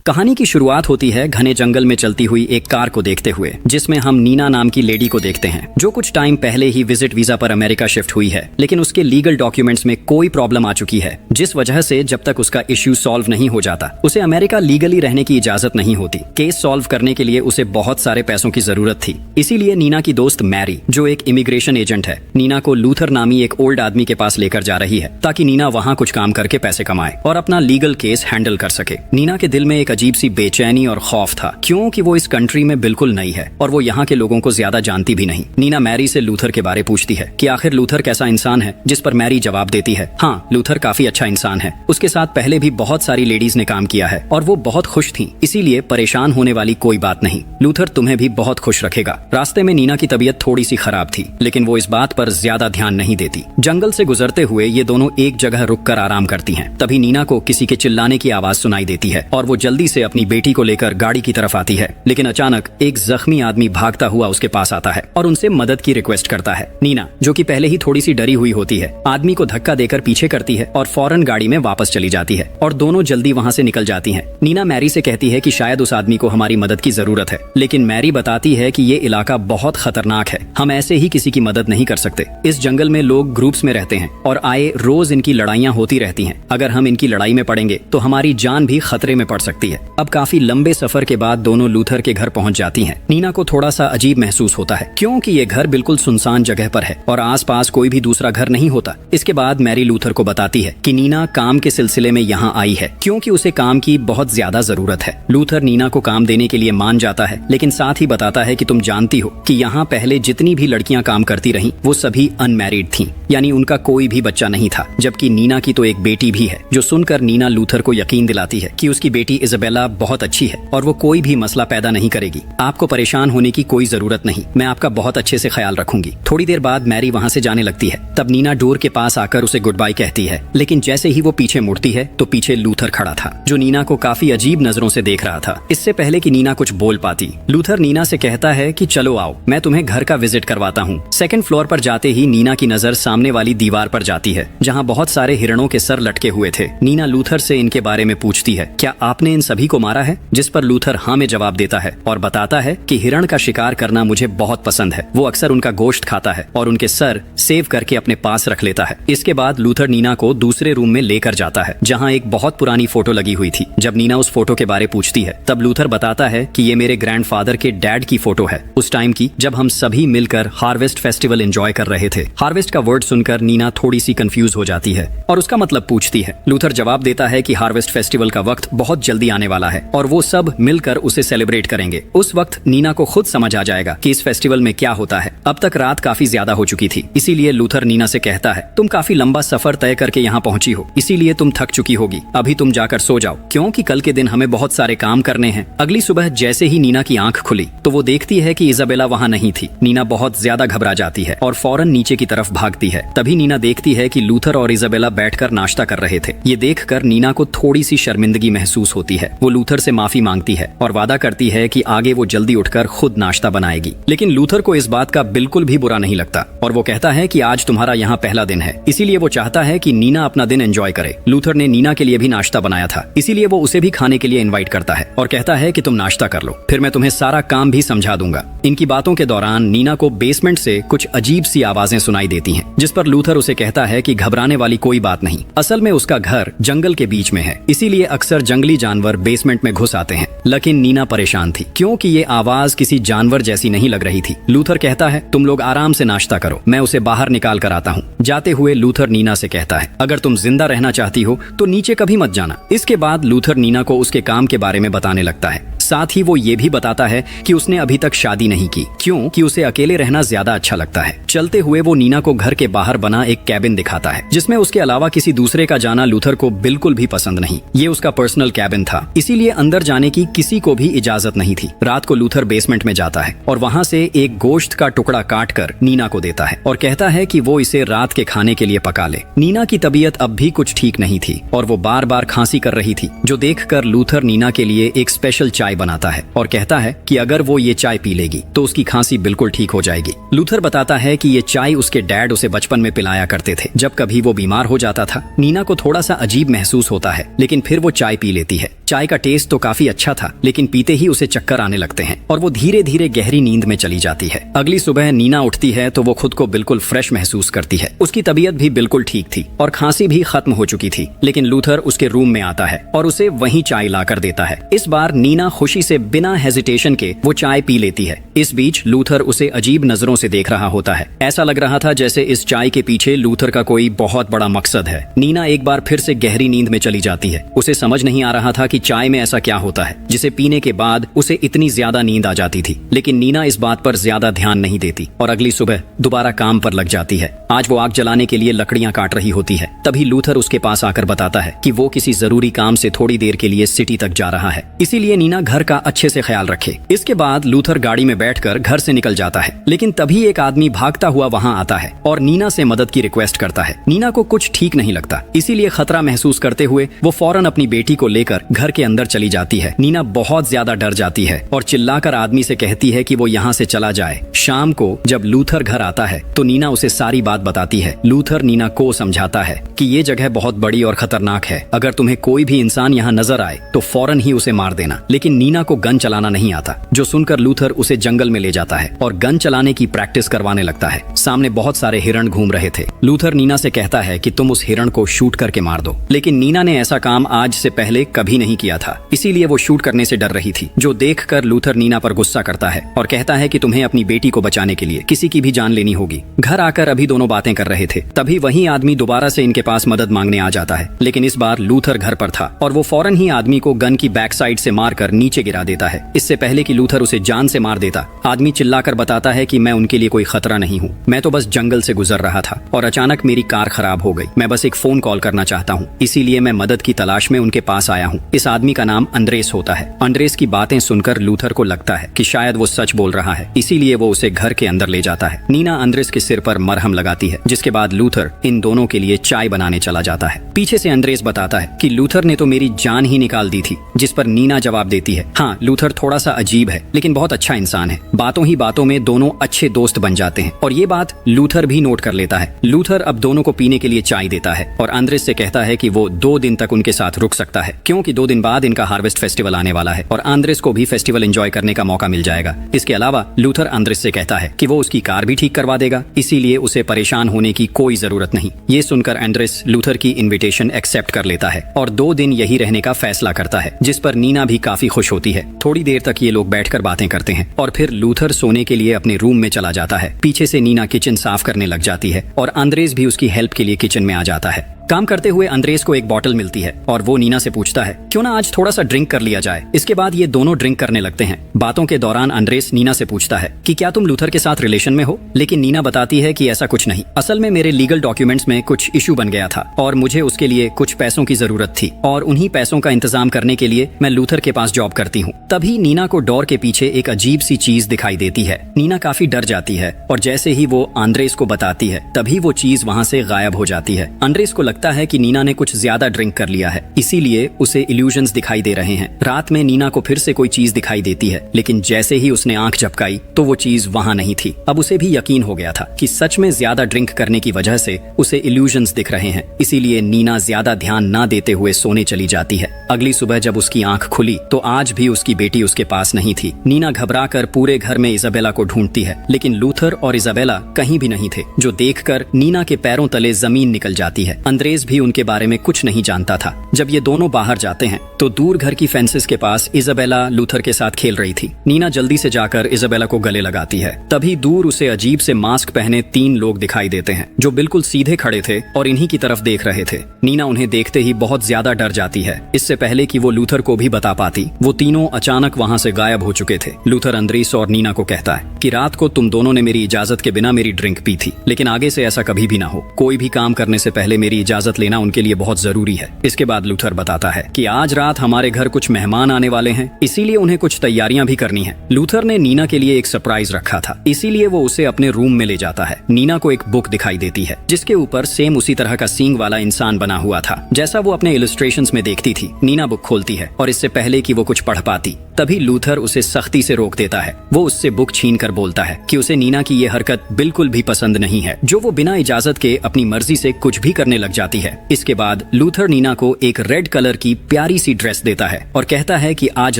कहानी की शुरुआत होती है घने जंगल में चलती हुई एक कार को देखते हुए, जिसमें हम नीना नाम की लेडी को देखते हैं जो कुछ टाइम पहले ही विजिट वीजा पर अमेरिका शिफ्ट हुई है, लेकिन उसके लीगल डॉक्यूमेंट्स में कोई प्रॉब्लम आ चुकी है, जिस वजह से जब तक उसका इश्यू सॉल्व नहीं हो जाता उसे अमेरिका लीगली रहने की इजाजत नहीं होती। केस सॉल्व करने के लिए उसे बहुत सारे पैसों की जरूरत थी। इसीलिए नीना की दोस्त मैरी, जो एक इमिग्रेशन एजेंट है, नीना को लूथर नामी एक ओल्ड आदमी के पास लेकर जा रही है ताकि नीना वहाँ कुछ काम करके पैसे कमाए और अपना लीगल केस हैंडल कर सके। नीना के दिल में एक अजीब सी बेचैनी और खौफ था, क्योंकि वो इस कंट्री में बिल्कुल नई है और वो यहाँ के लोगों को ज्यादा जानती भी नहीं। नीना मैरी से लूथर के बारे पूछती है कि आखिर लूथर कैसा इंसान है, जिस पर मैरी जवाब देती है, हाँ, लूथर काफी अच्छा इंसान है। उसके साथ पहले भी बहुत सारी लेडीज ने काम किया है और वो बहुत खुश थी, इसीलिए परेशान होने वाली कोई बात नहीं। लूथर तुम्हें भी बहुत खुश रखेगा। रास्ते में नीना की तबीयत थोड़ी सी खराब थी, लेकिन वो इस बात पर ज्यादा ध्यान नहीं देती। जंगल से गुजरते हुए ये दोनों एक जगह रुककर आराम करती हैं। तभी नीना को किसी के चिल्लाने की आवाज सुनाई देती है और वो जल्दी से अपनी बेटी को लेकर गाड़ी की तरफ आती है, लेकिन अचानक एक जख्मी आदमी भागता हुआ उसके पास आता है और उनसे मदद की रिक्वेस्ट करता है। नीना, जो कि पहले ही थोड़ी सी डरी हुई होती है, आदमी को धक्का देकर पीछे करती है और फौरन गाड़ी में वापस चली जाती है और दोनों जल्दी वहाँ से निकल जाती हैं। नीना मैरी से कहती है कि शायद उस आदमी को हमारी मदद की जरूरत है, लेकिन मैरी बताती है कि ये इलाका बहुत खतरनाक है, हम ऐसे ही किसी की मदद नहीं कर सकते। इस जंगल में लोग ग्रुप्स में रहते हैं और आए रोज इनकी लड़ाइयाँ होती रहती हैं। अगर हम इनकी लड़ाई में पड़ेंगे तो हमारी जान भी खतरे में पड़ सकती है। अब काफी लंबे सफर के बाद दोनों लूथर के घर पहुंच जाती हैं। नीना को थोड़ा सा अजीब महसूस होता है, क्योंकि ये घर बिल्कुल सुनसान जगह पर है और आसपास कोई भी दूसरा घर नहीं होता। इसके बाद मैरी लूथर को बताती है कि नीना काम के सिलसिले में यहाँ आई है, क्योंकि उसे काम की बहुत ज्यादा जरूरत है। लूथर नीना को काम देने के लिए मान जाता है, लेकिन साथ ही बताता है कि तुम जानती हो कि यहाँ पहले जितनी भी लड़कियां काम करती रहीं, वो सभी अनमैरिड थीं, यानी उनका कोई भी बच्चा नहीं था, जबकि नीना की तो एक बेटी भी है। जो सुनकर नीना लूथर को यकीन दिलाती है कि उसकी बेटी इजाबेला बहुत अच्छी है और वो कोई भी मसला पैदा नहीं करेगी। आपको परेशान होने की कोई जरूरत नहीं, मैं आपका बहुत अच्छे से ख्याल रखूंगी। थोड़ी देर बाद मैरी वहाँ से जाने लगती है। तब नीना डोर के पास आकर उसे गुड बाय कहती है, लेकिन जैसे ही वो पीछे मुड़ती है तो पीछे लूथर खड़ा था, जो नीना को काफी अजीब नजरों से देख रहा था। इससे पहले कि नीना कुछ बोल पाती, लूथर नीना से कहता है कि चलो आओ, मैं तुम्हें घर का विजिट करवाता हूँ। सेकंड फ्लोर पर जाते ही नीना की नजर सामने वाली दीवार पर जाती है, जहाँ बहुत सारे हिरणों के सर लटके हुए थे। नीना लूथर से इनके बारे में पूछती है, क्या आपने इन सभी को मारा है? जिस पर लूथर हाँ में जवाब देता है और बताता है कि हिरण का शिकार करना मुझे बहुत पसंद है। वो अक्सर उनका गोश्त खाता है और उनके सर सेव करके अपने पास रख लेता है। इसके बाद लूथर नीना को दूसरे रूम में लेकर जाता है, जहाँ एक बहुत पुरानी फोटो लगी हुई थी। जब नीना उस फोटो के बारे पूछती है, तब लूथर बताता है कि ये मेरे ग्रैंडफादर के डैड की फोटो है, उस टाइम की जब हम सभी मिलकर हार्वेस्ट फेस्टिवल एंजॉय कर रहे थे। हार्वेस्ट का वर्ड सुनकर नीना थोड़ी सी कंफ्यूज हो जाती है और उसका मतलब पूछती है। लूथर जवाब देता है कि हार्वेस्ट फेस्टिवल का वक्त बहुत जल्दी आने वाला है और वो सब मिलकर उसे सेलिब्रेट करेंगे। उस वक्त नीना को खुद समझ आ जाएगा कि इस फेस्टिवल में क्या होता है। अब तक रात काफी ज्यादा हो चुकी थी, इसीलिए लूथर नीना से कहता है, तुम काफी लंबा सफर तय करके यहाँ पहुंची हो, इसीलिए तुम थक चुकी होगी। अभी तुम जाकर सो जाओ, क्योंकि कल के दिन हमें बहुत सारे काम करने हैं। अगली सुबह जैसे ही नीना की आंख खुली तो वो देखती है कि इजाबेला वहाँ नहीं थी। नीना बहुत ज्यादा घबरा जाती है और फौरन नीचे की तरफ भागती है। तभी नीना देखती है कि लूथर और इजाबेला बैठकर नाश्ता कर रहे थे। ये देखकर नीना को थोड़ी सी शर्मिंदगी महसूस होती है। वो लूथर से माफी मांगती है और वादा करती है कि आगे वो जल्दी उठकर खुद नाश्ता बनाएगी। लेकिन लूथर को इस बात का बिल्कुल भी बुरा नहीं लगता और वो कहता है कि आज तुम्हारा यहाँ पहला दिन है, इसीलिए वो चाहता है कि नीना अपना दिन एंजॉय करे। लूथर ने नीना के लिए भी नाश्ता बनाया था, इसीलिए वो उसे भी खाने के लिए इनवाइट करता है और कहता है कि तुम नाश्ता कर लो, फिर मैं तुम्हें सारा काम भी समझा दूंगा। इनकी बातों के दौरान नीना को बेसमेंट से कुछ अजीब सी आवाजें सुनाई देती हैं, जिस पर लूथर उसे कहता है कि घबराने वाली कोई बात नहीं। असल में उसका घर जंगल के बीच में है, इसीलिए अक्सर जंगली जानवर बेसमेंट में घुस आते हैं। लेकिन नीना परेशान थी, क्योंकि ये आवाज किसी जानवर जैसी नहीं लग रही थी। लूथर कहता है, तुम लोग आराम से नाश्ता करो, मैं उसे बाहर निकाल कर आता हूँ। जाते हुए लूथर नीना से कहता है, अगर तुम जिंदा रहना चाहती हो तो नीचे कभी मत जाना। इसके बाद लूथर नीना को उसके काम के बारे में बताने लगता है। साथ ही वो ये भी बताता है कि उसने अभी तक शादी नहीं की, क्योंकि उसे अकेले रहना ज्यादा अच्छा लगता है। चलते हुए वो नीना को घर के बाहर बना एक कैबिन दिखाता है, जिसमें उसके अलावा किसी दूसरे का जाना लूथर को बिल्कुल भी पसंद नहीं। ये उसका पर्सनल कैबिन था, इसीलिए अंदर जाने की किसी को भी इजाजत नहीं थी। रात को लूथर बेसमेंट में जाता है और वहाँ से एक गोश्त का टुकड़ा काट कर नीना को देता है और कहता है कि वो इसे रात के खाने के लिए पका ले। नीना की तबीयत अब भी कुछ ठीक नहीं थी और वो बार बार खांसी कर रही थी, जो देखकर लूथर नीना के लिए एक स्पेशल चाय चाय बनाता है और कहता है कि अगर वो ये चाय पी लेगी तो उसकी खांसी बिल्कुल ठीक हो जाएगी। लूथर बताता है कि ये चाय उसके डैड उसे बचपन में पिलाया करते थे जब कभी वो बीमार हो जाता था। नीना को थोड़ा सा अजीब महसूस होता है, लेकिन फिर वो चाय पी लेती है। चाय का टेस्ट तो काफी अच्छा था, लेकिन पीते ही उसे चक्कर आने लगते हैं और वो धीरे धीरे गहरी नींद में चली जाती है। अगली सुबह नीना उठती है तो वो खुद को बिल्कुल फ्रेश महसूस करती है। उसकी तबीयत भी बिल्कुल ठीक थी और खांसी भी खत्म हो चुकी थी। लेकिन लूथर उसके रूम में आता है और उसे वहीं चाय ला कर देता है। इस बार नीना खुशी से बिना हेजिटेशन के वो चाय पी लेती है। इस बीच लूथर उसे अजीब नजरों से देख रहा होता है। ऐसा लग रहा था जैसे इस चाय के पीछे लूथर का कोई बहुत बड़ा मकसद है। नीना एक बार फिर से गहरी नींद में चली जाती है। उसे समझ नहीं आ रहा था कि चाय में ऐसा क्या होता है जिसे पीने के बाद उसे इतनी ज्यादा नींद आ जाती थी। लेकिन नीना इस बात पर ज्यादा ध्यान नहीं देती और अगली सुबह दोबारा काम पर लग जाती है। आज वो आग जलाने के लिए लकड़ियां काट रही होती है। तभी लूथर उसके पास आकर बताता है कि वो किसी जरूरी काम से थोड़ी देर के लिए सिटी तक जा रहा है, इसीलिए नीना घर का अच्छे से ख्याल रखे। इसके बाद लूथर गाड़ी में बैठकर घर से निकल जाता है, लेकिन तभी एक आदमी भागता हुआ वहां आता है और नीना से मदद की रिक्वेस्ट करता है। नीना को कुछ ठीक नहीं लगता, इसीलिए खतरा महसूस करते हुए वो फौरन अपनी बेटी को लेकर घर के अंदर चली जाती है। नीना बहुत ज्यादा डर जाती है और चिल्लाकर आदमी से कहती है कि वो यहाँ से चला जाए। शाम को जब लूथर घर आता है तो नीना उसे सारी बात बताती है। लूथर नीना को समझाता है कि ये जगह बहुत बड़ी और खतरनाक है, अगर तुम्हें कोई भी इंसान यहाँ नजर आए तो फौरन ही उसे मार देना। लेकिन नीना को गन चलाना नहीं आता, जो सुनकर लूथर उसे जंगल में ले जाता है और गन चलाने की प्रैक्टिस करवाने लगता है। सामने बहुत सारे हिरण घूम रहे थे। लूथर नीना से कहता है कि तुम उस हिरण को शूट करके मार दो, लेकिन नीना ने ऐसा काम आज से पहले कभी नहीं किया था, इसीलिए वो शूट करने से डर रही थी। जो देखकर लूथर नीना पर गुस्सा करता है और कहता है कि तुम्हें अपनी बेटी को बचाने के लिए किसी की भी जान लेनी होगी। घर आकर अभी दोनों बातें कर रहे थे, तभी वही आदमी दोबारा से इनके पास मदद मांगने आ जाता है। लेकिन इस बार लूथर घर पर था और वो फौरन ही आदमी को गन की बैक साइड से मारकर नीचे गिरा देता है। इससे पहले कि लूथर उसे जान से मार देता, आदमी चिल्लाकर बताता है कि मैं उनके लिए कोई खतरा नहीं हूँ, मैं तो बस जंगल से गुजर रहा था और अचानक मेरी कार खराब हो गई। मैं बस एक फोन कॉल करना चाहता हूँ, इसीलिए मैं मदद की तलाश में उनके पास आया हूँ। इस आदमी का नाम अंद्रेस होता है। अंद्रेस की बातें सुनकर लूथर को लगता है कि शायद वो सच बोल रहा है, इसीलिए वो उसे घर के अंदर ले जाता है। नीना अंद्रेस के सिर पर मरहम लगाती है, जिसके बाद लूथर इन दोनों के लिए चाय बनाने चला जाता है। पीछे से अंद्रेस बताता है कि लूथर ने तो मेरी जान ही निकाल दी थी, जिस पर नीना जवाब देती है, हाँ लूथर थोड़ा सा अजीब है लेकिन बहुत अच्छा इंसान है। बातों ही बातों में दोनों अच्छे दोस्त बन जाते हैं और ये बात लूथर भी नोट कर लेता है। लूथर अब दोनों को पीने के लिए चाय देता है और अंद्रेस से कहता है कि वो 2 दिन तक उनके साथ रुक सकता है, क्योंकि 2 दिन बाद इनका हार्वेस्ट फेस्टिवल आने वाला है और अंद्रेस को भी फेस्टिवल एंजॉय करने का मौका मिल जाएगा। इसके अलावा लूथर अंद्रेस से कहता है कि वो उसकी कार भी ठीक करवा देगा, इसीलिए उसे परेशान होने की कोई जरूरत नहीं। ये सुनकर अंद्रेस लूथर की इन्विटेशन एक्सेप्ट कर लेता है और 2 दिन यही रहने का फैसला करता है, जिस पर नीना भी काफी खुश होती है। थोड़ी देर तक ये लोग बैठकर बातें करते हैं और फिर लूथर सोने के लिए अपने रूम में चला जाता है। पीछे से नीना किचन साफ करने लग जाती है और अंद्रेस भी उसकी हेल्प के लिए किचन में आ जाता है। काम करते हुए अंद्रेस को एक बॉटल मिलती है और वो नीना से पूछता है क्यों ना आज थोड़ा सा ड्रिंक कर लिया जाए। इसके बाद ये दोनों ड्रिंक करने लगते हैं। बातों के दौरान अंद्रेस नीना से पूछता है कि क्या तुम लूथर के साथ रिलेशन में हो, लेकिन नीना बताती है कि ऐसा कुछ नहीं, असल में मेरे लीगल डॉक्यूमेंट्स में कुछ इशू बन गया था और मुझे उसके लिए कुछ पैसों की जरूरत थी और उन्हीं पैसों का इंतजाम करने के लिए मैं लूथर के पास जॉब करती हूँ। तभी नीना को डोर के पीछे एक अजीब सी चीज दिखाई देती है। नीना काफी डर जाती है और जैसे ही वो अंद्रेस को बताती है तभी वो चीज वहाँ से गायब हो जाती है। अंद्रेस को लगता है कि नीना ने कुछ ज्यादा ड्रिंक कर लिया है, इसीलिए उसे इल्यूजन्स दिखाई दे रहे हैं। रात में नीना को फिर से कोई चीज दिखाई देती है, लेकिन जैसे ही उसने आंख झपकाई तो वो चीज वहां नहीं थी। अब उसे भी यकीन हो गया था कि सच में ज्यादा ड्रिंक करने की वजह से उसे इल्यूजन्स दिख रहे हैं, इसीलिए नीना ज्यादा ध्यान न देते हुए सोने चली जाती है। अगली सुबह जब उसकी आंख खुली तो आज भी उसकी बेटी उसके पास नहीं थी। नीना घबराकर पूरे घर में इजाबेला को ढूंढती है, लेकिन लूथर और इजाबेला कहीं भी नहीं थे, जो देखकर नीना के पैरों तले जमीन निकल जाती है। अंद्रेस भी उनके बारे में कुछ नहीं जानता था। जब ये दोनों बाहर जाते हैं तो दूर घर की फेंसेस के पास इजाबेला लूथर के साथ खेल रही थी। नीना जल्दी से जाकर इजाबेला को गले लगाती है। तभी दूर उसे अजीब से मास्क पहने 3 लोग दिखाई देते हैं, जो बिल्कुल सीधे खड़े थे और इन्हीं की तरफ देख रहे थे। नीना उन्हें देखते ही बहुत ज्यादा डर जाती है। इससे पहले कि वो लूथर को भी बता पाती, वो तीनों अचानक वहाँ से गायब हो चुके थे। लूथर अंद्रेस और नीना को कहता है कि रात को तुम दोनों ने मेरी इजाजत के बिना मेरी ड्रिंक पी थी, लेकिन आगे से ऐसा कभी भी ना हो। कोई भी काम करने से पहले मेरी इजाजत लेना उनके लिए बहुत जरूरी है। इसके बाद लूथर बताता है कि आज रात हमारे घर कुछ मेहमान आने वाले हैं, इसीलिए उन्हें कुछ तैयारियां भी करनी है। लूथर ने नीना के लिए एक सरप्राइज रखा था, इसीलिए वो उसे अपने रूम में ले जाता है। नीना को एक बुक दिखाई देती है जिसके ऊपर सेम उसी तरह का सींग वाला इंसान बना हुआ था जैसा वो अपने इलस्ट्रेशंस में देखती थी। नीना बुक खोलती है और इससे पहले कि वो कुछ पढ़ पाती तभी लूथर उसे सख्ती से रोक देता है। वो उससे बुक छीन कर बोलता है कि उसे नीना की ये हरकत बिल्कुल भी पसंद नहीं है, जो वो बिना इजाजत के अपनी मर्जी से कुछ भी करने लग जाती है। इसके बाद लूथर नीना को एक रेड कलर की प्यारी सी ड्रेस देता है और कहता है कि आज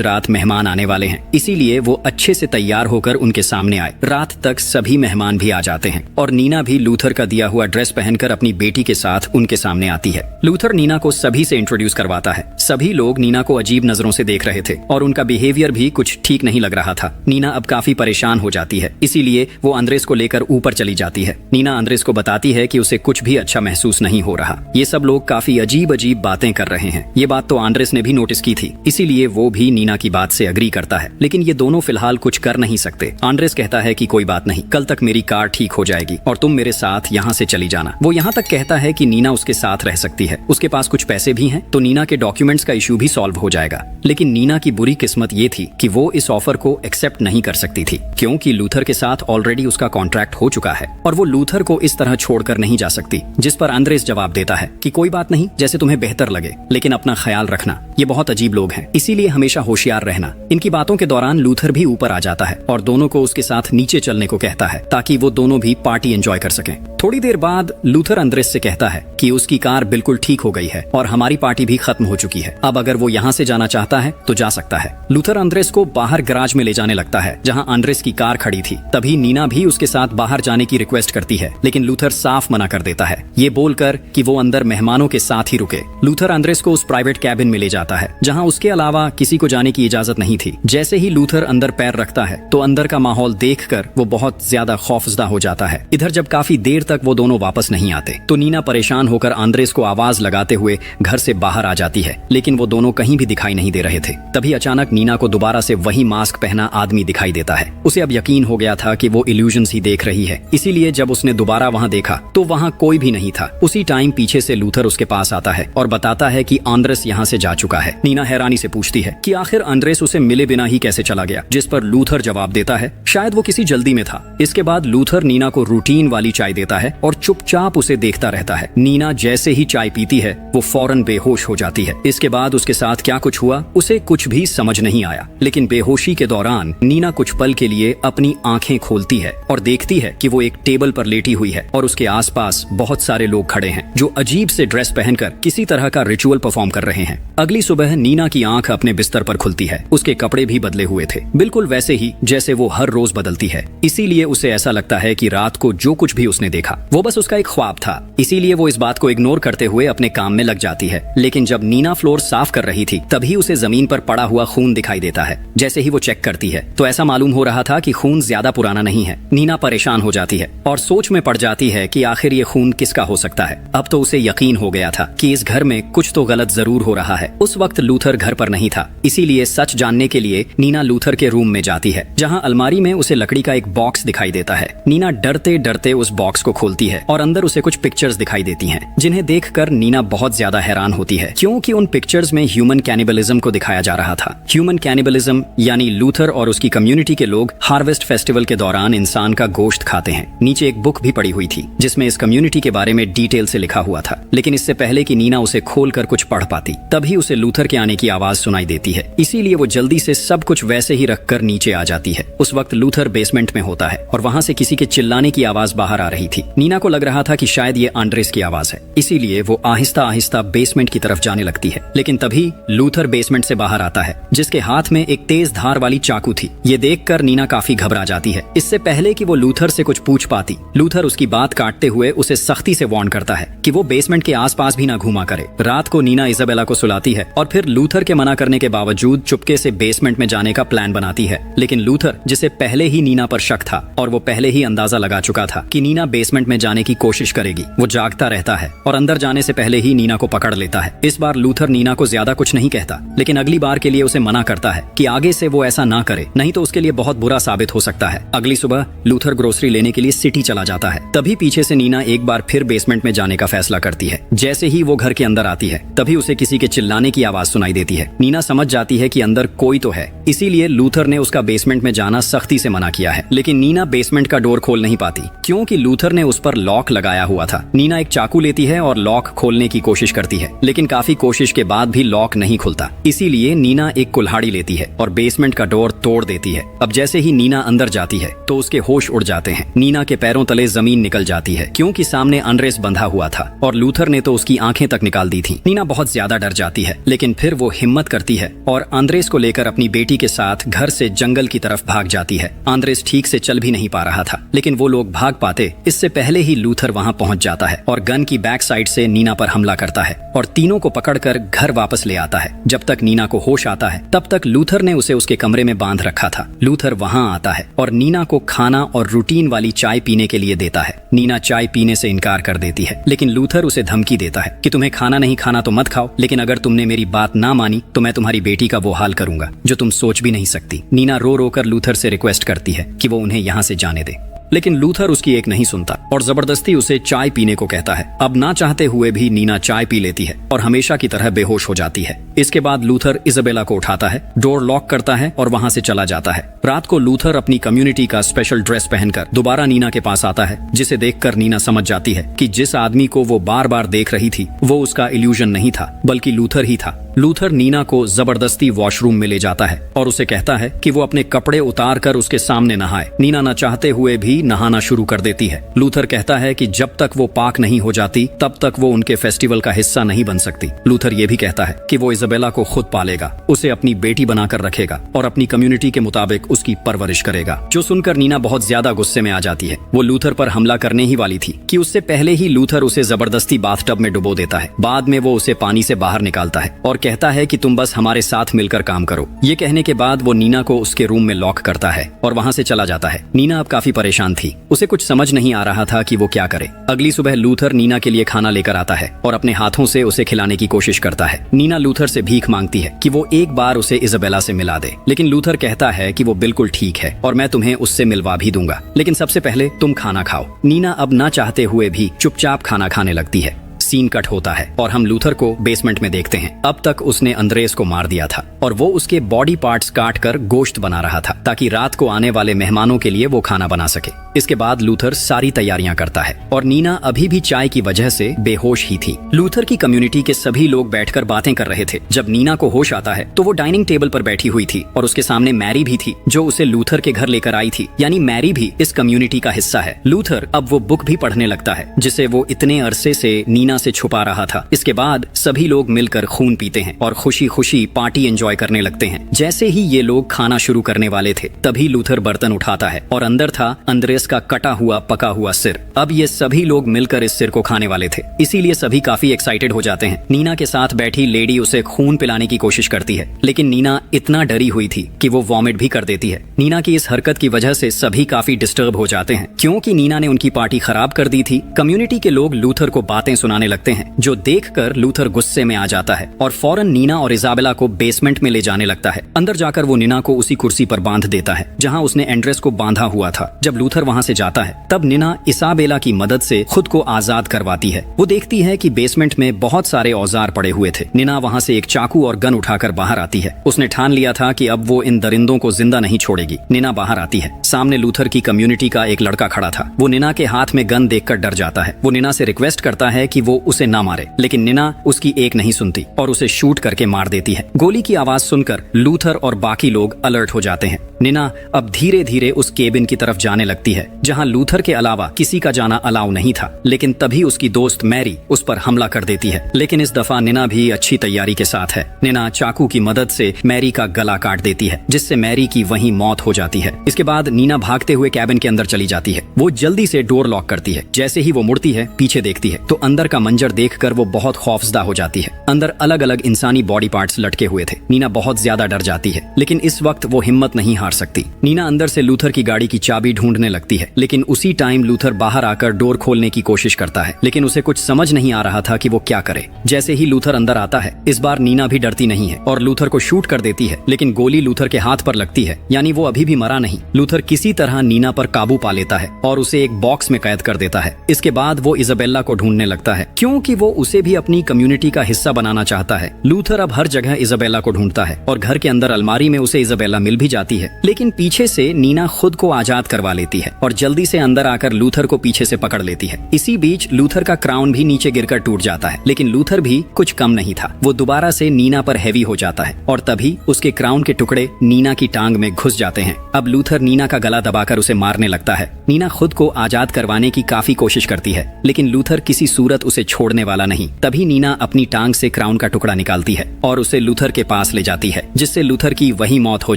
रात मेहमान आने वाले हैं, इसीलिए वो अच्छे से तैयार होकर उनके सामने आए। रात तक सभी मेहमान भी आ जाते हैं और नीना भी लूथर का दिया हुआ ड्रेस पहनकर अपनी बेटी के साथ उनके सामने आती है। लूथर नीना को सभी से इंट्रोड्यूस करवाता है। सभी लोग नीना को अजीब नजरों से देख रहे थे और उनका बिहेवियर भी कुछ ठीक नहीं लग रहा था। नीना अब काफी परेशान हो जाती है, इसीलिए वो अंद्रेस को लेकर ऊपर चली जाती है। नीना अंद्रेस को बताती है कि उसे कुछ भी अच्छा महसूस नहीं हो रहा। ये सब लोग काफी अजीब अजीब बातें कर रहे हैं। ये बात तो आंद्रेस ने भी नोटिस की थी, इसीलिए वो भी नीना की बात से अग्री करता है। लेकिन ये दोनों फिलहाल कुछ कर नहीं सकते। आंद्रेस कहता है कि कोई बात नहीं, कल तक मेरी कार ठीक हो जाएगी और तुम मेरे साथ यहाँ से चली जाना। वो यहाँ तक कहता है कि नीना उसके साथ रह सकती है, उसके पास कुछ पैसे भी हैं, तो नीना के डॉक्यूमेंट्स का इशू भी सॉल्व हो जाएगा। लेकिन नीना की बुरी किस्मत ये थी कि वो इस ऑफर को एक्सेप्ट नहीं कर सकती थी, क्योंकि लूथर के साथ ऑलरेडी उसका कॉन्ट्रैक्ट हो चुका है और वो लूथर को इस तरह छोड़कर नहीं जा सकती। जिस पर आंद्रेस जवाब देता है कि कोई बात नहीं, जैसे तुम्हें बेहतर लगे, लेकिन अपना ख्याल रखना, ये बहुत अजीब लोग हैं, इसीलिए हमेशा होशियार रहना। इनकी बातों के दौरान लूथर भी ऊपर आ जाता है और दोनों को उसके साथ नीचे चलने को कहता है ताकि वो दोनों भी पार्टी एंजॉय कर सकें। थोड़ी देर बाद लूथर आंद्रेस से कहता है कि उसकी कार बिल्कुल ठीक हो गई है और हमारी पार्टी भी खत्म हो चुकी है। अब अगर वो यहाँ से जाना चाहता है तो जा सकता है। लूथर आंद्रेस को बाहर गराज में ले जाने लगता है जहाँ आंद्रेस की कार खड़ी थी। तभी नीना भी उसके साथ बाहर जाने की रिक्वेस्ट करती है, लेकिन लूथर साफ मना कर देता है, ये बोलकर कि वो अंदर मेहमानों के साथ ही रुके। लूथर आंद्रेस को उस प्राइवेट कैबिन में ले जाता है जहाँ उसके अलावा किसी को जाने की इजाजत नहीं थी। जैसे ही लूथर अंदर पैर रखता है तो अंदर का माहौल देखकर वो बहुत ज्यादा खौफजदा हो जाता है। इधर जब काफी देर तक वो दोनों वापस नहीं आते तो नीना परेशान होकर आंद्रेस को आवाज लगाते हुए घर से बाहर आ जाती है, लेकिन वो दोनों कहीं भी दिखाई नहीं दे रहे थे। तभी अचानक नीना को दोबारा से वही मास्क पहना आदमी दिखाई देता है। उसे अब यकीन हो गया था कि वो इल्यूजन्स ही देख रही है, इसीलिए जब उसने दोबारा वहाँ देखा तो वहाँ कोई भी नहीं था। उसी टाइम पीछे से लूथर उसके पास आता है और बताता है कि आंद्रेस यहाँ से जा चुका है। नीना हैरानी से पूछती है कि आखिर आंद्रेस उसे मिले बिना ही कैसे चला गया, जिस पर लूथर जवाब देता है शायद वो किसी जल्दी में था। इसके बाद लूथर नीना को रूटीन वाली चाय देता है और चुपचाप उसे देखता रहता है। नीना जैसे ही चाय पीती है वो फौरन बेहोश हो जाती है। इसके बाद उसके साथ क्या कुछ हुआ उसे कुछ भी समझ नहीं आया, लेकिन बेहोशी के दौरान नीना कुछ पल के लिए अपनी आंखें खोलती है और देखती है कि वो एक टेबल पर लेटी हुई है और उसके आसपास बहुत सारे लोग खड़े हैं जो अजीब से ड्रेस पहनकर किसी तरह का रिचुअल परफॉर्म कर रहे हैं। अगली सुबह नीना की आंख अपने बिस्तर पर खुलती है। उसके कपड़े भी बदले हुए थे, बिल्कुल वैसे ही जैसे वो हर रोज बदलती है। इसीलिए उसे ऐसा लगता है कि रात को जो कुछ भी उसने देखा वो बस उसका एक ख्वाब था। इसीलिए वो इस बात को इग्नोर करते हुए अपने काम में लग जाती है। लेकिन जब नीना फ्लोर साफ कर रही थी तभी उसे जमीन पर पड़ा हुआ खून दिखाई देता है। जैसे ही वो चेक करती है तो ऐसा मालूम हो रहा था कि खून ज्यादा पुराना नहीं है। नीना परेशान हो जाती है और सोच में पड़ जाती है कि आखिर ये खून किसका हो सकता है। अब तो उसे यकीन हो गया था कि इस घर में कुछ तो गलत जरूर हो रहा है। उस वक्त लूथर घर पर नहीं था, इसीलिए सच जानने के लिए नीना लूथर के रूम में जाती है जहाँ अलमारी में उसे लकड़ी का एक बॉक्स दिखाई देता है। नीना डरते डरते उस बॉक्स को खोलती है और अंदर उसे कुछ पिक्चर्स दिखाई देती हैं, जिन्हें देखकर नीना बहुत ज्यादा हैरान होती है क्योंकि उन पिक्चर्स में ह्यूमन कैनिबलिज्म को दिखाया जा रहा था। ह्यूमन कैनिबलिज्म यानी लूथर और उसकी कम्युनिटी के लोग हार्वेस्ट फेस्टिवल के दौरान इंसान का गोश्त खाते हैं। नीचे एक बुक भी पड़ी हुई थी जिसमें इस कम्युनिटी के बारे में डिटेल से लिखा हुआ था, लेकिन इससे पहले कि नीना उसे खोलकर कुछ पढ़ पाती तभी उसे लूथर के आने की आवाज सुनाई देती है। इसीलिए वो जल्दी से सब कुछ वैसे ही रखकर नीचे आ जाती है। उस वक्त लूथर बेसमेंट में होता है और वहाँ से किसी के चिल्लाने की आवाज बाहर आ रही थी। नीना को लग रहा था कि शायद ये आंद्रेस की आवाज है, इसीलिए वो आहिस्ता आहिस्ता बेसमेंट की तरफ जाने लगती है। लेकिन तभी लूथर बेसमेंट से बाहर आता है जिसके हाथ में एक तेज धार वाली चाकू थी। ये देखकर नीना काफी घबरा जाती है। इससे पहले कि वो लूथर से कुछ पूछ पाती, लूथर उसकी बात काटते हुए उसे सख्ती से वार्न करता है कि वो बेसमेंट के आसपास भी ना घूमा करे। रात को नीना इजाबेला को सुलाती है और फिर लूथर के मना करने के बावजूद चुपके से बेसमेंट में जाने का प्लान बनाती है। लेकिन लूथर, जिसे पहले ही नीना पर शक था और वो पहले ही अंदाजा लगा चुका था कि नीना बेसमेंट में जाने की कोशिश करेगी, वो जागता रहता है और अंदर जाने से पहले ही नीना को पकड़ लेता है। इस बार लूथर नीना को ज्यादा कुछ नहीं कहता, लेकिन अगली बार के लिए उसे मना करता है कि आगे से वो ऐसा ना करे, नहीं तो उसके लिए बहुत बुरा साबित हो सकता है। अगली सुबह लूथर ग्रोसरी लेने के लिए सिटी चला जाता है। तभी पीछे से नीना एक बार फिर बेसमेंट में जाने का फैसला फैसला करती है। जैसे ही वो घर के अंदर आती है तभी उसे किसी के चिल्लाने की आवाज सुनाई देती है। नीना समझ जाती है कि अंदर कोई तो है, इसीलिए लूथर ने उसका बेसमेंट में जाना सख्ती से मना किया है। लेकिन नीना बेसमेंट का डोर खोल नहीं पाती क्योंकि लूथर ने उस पर लॉक लगाया हुआ था। नीना एक चाकू लेती है और लॉक खोलने की कोशिश करती है, लेकिन काफी कोशिश के बाद भी लॉक नहीं खुलता। इसीलिए नीना एक कुल्हाड़ी लेती है और बेसमेंट का डोर तोड़ देती है। अब जैसे ही नीना अंदर जाती है तो उसके होश उड़ जाते हैं। नीना के पैरों तले जमीन निकल जाती है क्योंकि सामने अंद्रेस बंधा हुआ था और लूथर ने तो उसकी आंखें तक निकाल दी थी। नीना बहुत ज्यादा डर जाती है, लेकिन फिर वो हिम्मत करती है और आंद्रेस को लेकर अपनी बेटी के साथ घर से जंगल की तरफ भाग जाती है। आंद्रेस ठीक से चल भी नहीं पा रहा था, लेकिन वो लोग भाग पाते इससे पहले ही लूथर वहां पहुंच जाता है और गन की बैक साइड से नीना पर हमला करता है और तीनों को पकड़कर घर वापस ले आता है। जब तक नीना को होश आता है तब तक लूथर ने उसे उसके कमरे में बांध रखा था। लूथर वहां आता है और नीना को खाना और रूटीन वाली चाय पीने के लिए देता है। नीना चाय पीने से इनकार कर देती है, लेकिन लूथर उसे धमकी देता है कि तुम्हें खाना नहीं खाना तो मत खाओ, लेकिन अगर तुमने मेरी बात ना मानी तो मैं तुम्हारी बेटी का वो हाल करूंगा जो तुम सोच भी नहीं सकती। नीना रो रो कर लूथर से रिक्वेस्ट करती है कि वो उन्हें यहाँ से जाने दे, लेकिन लूथर उसकी एक नहीं सुनता और जबरदस्ती उसे चाय पीने को कहता है। अब ना चाहते हुए भी नीना चाय पी लेती है और हमेशा की तरह बेहोश हो जाती है। इसके बाद लूथर इजाबेला को उठाता है, डोर लॉक करता है और वहां से चला जाता है। रात को लूथर अपनी कम्युनिटी का स्पेशल ड्रेस पहनकर दोबारा नीना के पास आता है, जिसे देखकर नीना समझ जाती है कि जिस आदमी को वो बार बार देख रही थी वो उसका इल्यूजन नहीं था बल्कि लूथर ही था। लूथर नीना को जबरदस्ती वॉशरूम में ले जाता है और उसे कहता है कि वो अपने कपड़े उतार कर उसके सामने नहाए। नीना न चाहते हुए भी नहाना शुरू कर देती है। लूथर कहता है कि जब तक वो पाक नहीं हो जाती तब तक वो उनके फेस्टिवल का हिस्सा नहीं बन सकती। लूथर ये भी कहता है कि वो इजाबेला को खुद पालेगा, उसे अपनी बेटी बनाकर रखेगा और अपनी कम्युनिटी के मुताबिक उसकी परवरिश करेगा। जो सुनकर नीना बहुत ज्यादा गुस्से में आ जाती है। वो लूथर पर हमला करने ही वाली थी कि उससे पहले ही लूथर उसे जबरदस्ती बाथटब में डुबो देता है। बाद में वो उसे पानी से बाहर निकालता है और कहता है कि तुम बस हमारे साथ मिलकर काम करो। ये कहने के बाद वो नीना को उसके रूम में लॉक करता है और वहां से चला जाता है। नीना अब काफी परेशान थी, उसे कुछ समझ नहीं आ रहा था कि वो क्या करे। अगली सुबह लूथर नीना के लिए खाना लेकर आता है और अपने हाथों से उसे खिलाने की कोशिश करता है। नीना लूथर से भीख मांगती है कि वो एक बार उसे इजाबेला से मिला दे, लेकिन लूथर कहता है कि वो बिल्कुल ठीक है और मैं तुम्हें उससे मिलवा भी दूंगा, लेकिन सबसे पहले तुम खाना खाओ। नीना अब ना चाहते हुए भी चुपचाप खाना खाने लगती है। सीन कट होता है और हम लूथर को बेसमेंट में देखते हैं। अब तक उसने अंद्रेस को मार दिया था और वो उसके बॉडी पार्ट्स काट कर गोश्त बना रहा था ताकि रात को आने वाले मेहमानों के लिए वो खाना बना सके। इसके बाद लूथर सारी तैयारियां करता है और नीना अभी भी चाय की वजह से बेहोश ही थी। लूथर की कम्युनिटी के सभी लोग बैठकर बातें कर रहे थे। जब नीना को होश आता है तो वो डाइनिंग टेबल पर बैठी हुई थी और उसके सामने मैरी भी थी जो उसे लूथर के घर लेकर आई थी, यानी मैरी भी इस कम्युनिटी का हिस्सा है। लूथर अब वो बुक भी पढ़ने लगता है जिसे वो इतने अरसे से नीना से छुपा रहा था। इसके बाद सभी लोग मिलकर खून पीते हैं और खुशी खुशी पार्टी एंजॉय करने लगते हैं। जैसे ही ये लोग खाना शुरू करने वाले थे तभी लूथर बर्तन उठाता है और अंदर था अंद्रेस का कटा हुआ पका हुआ सिर। अब ये सभी लोग मिलकर इस सिर को खाने वाले थे, इसीलिए सभी काफी एक्साइटेड हो जाते हैं। नीना के साथ बैठी लेडी उसे खून पिलाने की कोशिश करती है, लेकिन नीना इतना डरी हुई थी कि वो वॉमिट भी कर देती है। नीना की इस हरकत की वजह से सभी काफी डिस्टर्ब हो जाते हैं क्योंकि नीना ने उनकी पार्टी खराब कर दी थी। कम्युनिटी के लोग लूथर को बातें सुनाने लगते हैं जो देखकर लूथर गुस्से में आ जाता है और फौरन नीना और इजाबेला को बेसमेंट में ले जाने लगता है। अंदर जाकर वो नीना को उसी कुर्सी पर बांध देता है जहां उसने एंड्रेस को बांधा हुआ था। जब लूथर वहां से जाता है तब नीना इसाबेला की मदद से खुद को आजाद करवाती है। वो देखती है कि बेसमेंट में बहुत सारे औजार पड़े हुए थे। नीना वहां से एक चाकू और गन उठाकर बाहर आती है। उसने ठान लिया था कि अब वो इन दरिंदों को जिंदा नहीं छोड़ेगी। नीना बाहर आती है। सामने लूथर की कम्युनिटी का एक लड़का खड़ा था। वो नीना के हाथ में गन देखकर डर जाता है। वो नीना से रिक्वेस्ट करता है कि वो उसे ना मारे, लेकिन नीना उसकी एक नहीं सुनती और उसे शूट करके मार देती है। गोली की आवाज सुनकर लूथर और बाकी लोग अलर्ट हो जाते हैं। नीना अब धीरे धीरे उस केबिन की तरफ जाने लगती है जहां लूथर के अलावा किसी का जाना अलाउ नहीं था, लेकिन तभी उसकी दोस्त मैरी उस पर हमला कर देती है। लेकिन इस दफा नीना भी अच्छी तैयारी के साथ है। नीना चाकू की मदद से मैरी का गला काट देती है जिससे मैरी की वहीं मौत हो जाती है। इसके बाद नीना भागते हुए कैबिन के अंदर चली जाती है। वो जल्दी से डोर लॉक करती है। जैसे ही वो मुड़ती है, पीछे देखती है तो अंदर का मंजर देखकर वो बहुत खौफजदा हो जाती है। अंदर अलग अलग इंसानी बॉडी पार्ट्स लटके हुए थे। नीना बहुत ज्यादा डर जाती है, लेकिन इस वक्त वो हिम्मत नहीं हार सकती। नीना अंदर से लूथर की गाड़ी की चाबी ढूंढने लगती है, लेकिन उसी टाइम लूथर बाहर आकर डोर खोलने की कोशिश करता है, लेकिन उसे कुछ समझ नहीं आ रहा था कि वो क्या करे। जैसे ही लूथर अंदर आता है, इस बार नीना भी डरती नहीं है और लूथर को शूट कर देती है, लेकिन गोली लूथर के हाथ पर लगती है, यानी वो अभी भी मरा नहीं। लूथर किसी तरह नीना पर काबू पा लेता है और उसे एक बॉक्स में कैद कर देता है। इसके बाद वो इजाबेला को ढूंढने लगता है, है क्योंकि वो उसे भी अपनी कम्युनिटी का हिस्सा बनाना चाहता है। लूथर अब हर जगह इजाबेला को ढूंढता है और घर के अंदर अलमारी में उसे इजाबेला मिल भी जाती है, लेकिन पीछे से नीना खुद को आजाद करवा लेती है और जल्दी से अंदर आकर लूथर को पीछे से पकड़ लेती है। इसी बीच लूथर का क्राउन भी नीचे गिरकर टूट जाता है, लेकिन लूथर भी कुछ कम नहीं था। वो दोबारा से नीना पर हैवी हो जाता है और तभी उसके क्राउन के टुकड़े नीना की टांग में घुस जाते हैं। अब लूथर नीना का गला दबाकर उसे मारने लगता है। नीना खुद को आजाद करवाने की काफी कोशिश करती है, लेकिन लूथर किसी सूरत उसे छोड़ने वाला नहीं। तभी नीना अपनी टांग से क्राउन का टुकड़ा निकालती है और उसे लूथर के पास ले जाती है, जिससे लूथर की वही मौत हो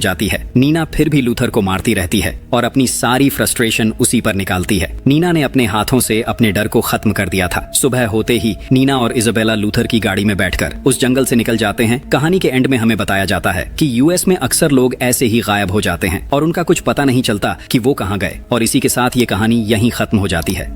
जाती है। नीना फिर भी लूथर को मारती रहती है और अपनी सारी फ्रस्ट्रेशन उसी पर निकालती है। नीना ने अपने हाथों से अपने डर को खत्म कर दिया था। सुबह होते ही नीना और इजाबेला लूथर की गाड़ी में बैठकर उस जंगल से निकल जाते हैं। कहानी के एंड में हमें बताया जाता है कि यूएस में अक्सर लोग ऐसे ही गायब हो जाते हैं और उनका कुछ पता नहीं चलता कि वो कहाँ गए, और इसी के साथ ये कहानी यहीं खत्म हो जाती है।